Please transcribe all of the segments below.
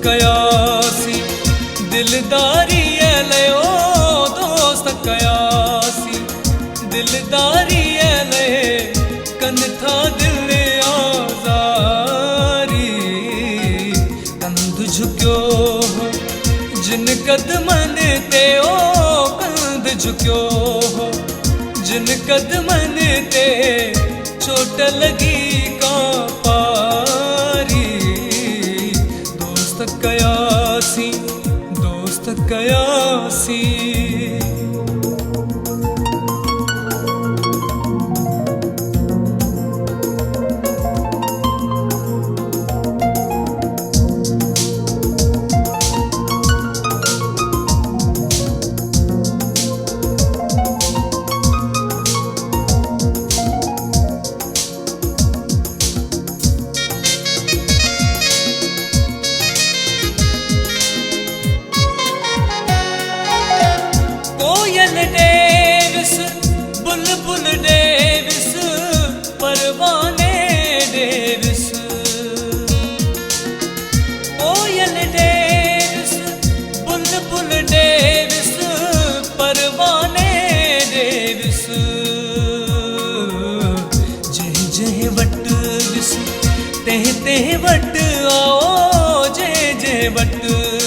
कयासी दिलदारी लयो दोस्त कयासी दिलदारी लये कन था दिल आजारी कंध झुक्यो हो जिन कदमन ते ओ कंध झुक्यो हो जिन कदमन ते चोट लगी का पारी दोस्त कयासी दोस्त कयासी डेविस बुलबुल डेविस परवाने डेविस कोयल डेविस बुलबुल डेविस परवाने डेविस जह जह वट विस तेह तेह वट आओ जह जह वट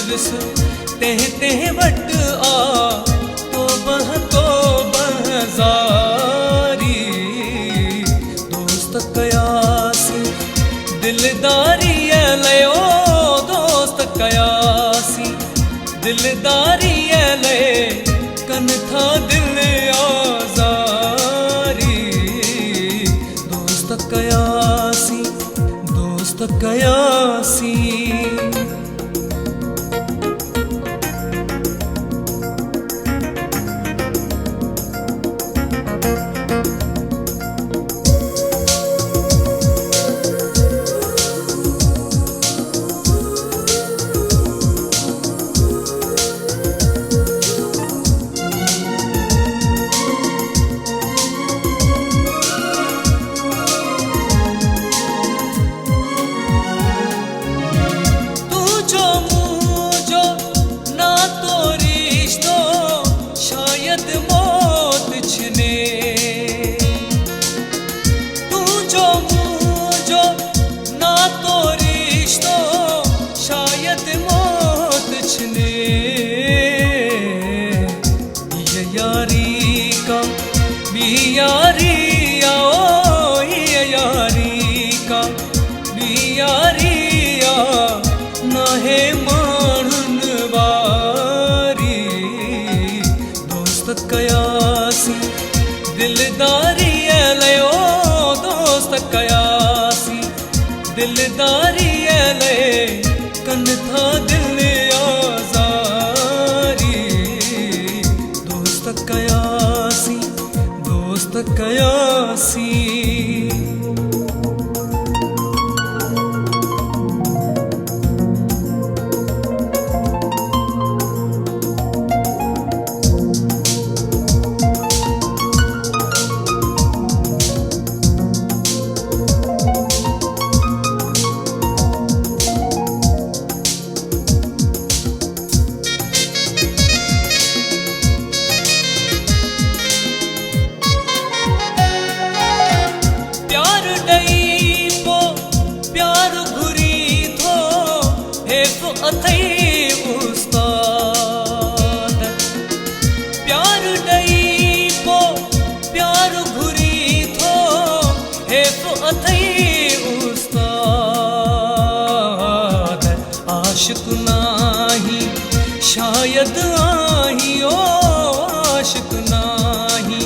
विस तेह तेह वट आ तो बहजारी दोस्त कयासी दिलदारी लयो दोस्त कयासी दिलदारी लये कन था दिल आजारी दोस्त कयासी दोस्त कयासी यारी आओ ये यारी का बियारिया ना है मानन वारी दोस्त कयासी दिलदारी लयो दोस्त कयासी दिलदारी लये कन था दिल आजारी दोस्त कयासी दोस्त कयासी अथई उस्ताद प्यार डई पो प्यार घुरी थो हे तो अथई उस्ताद आशिक नाही शायद आही ओ आशिक नाही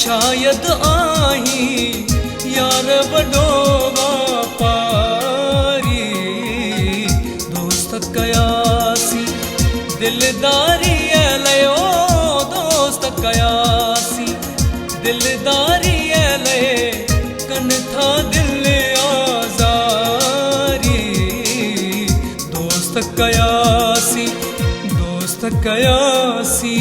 शायद आही यार वडो कयासी दिलदारी लयो दोस्त कयासी दिलदारी लये कन था दिल आजारी दोस्त कयासी दोस्त कयासी।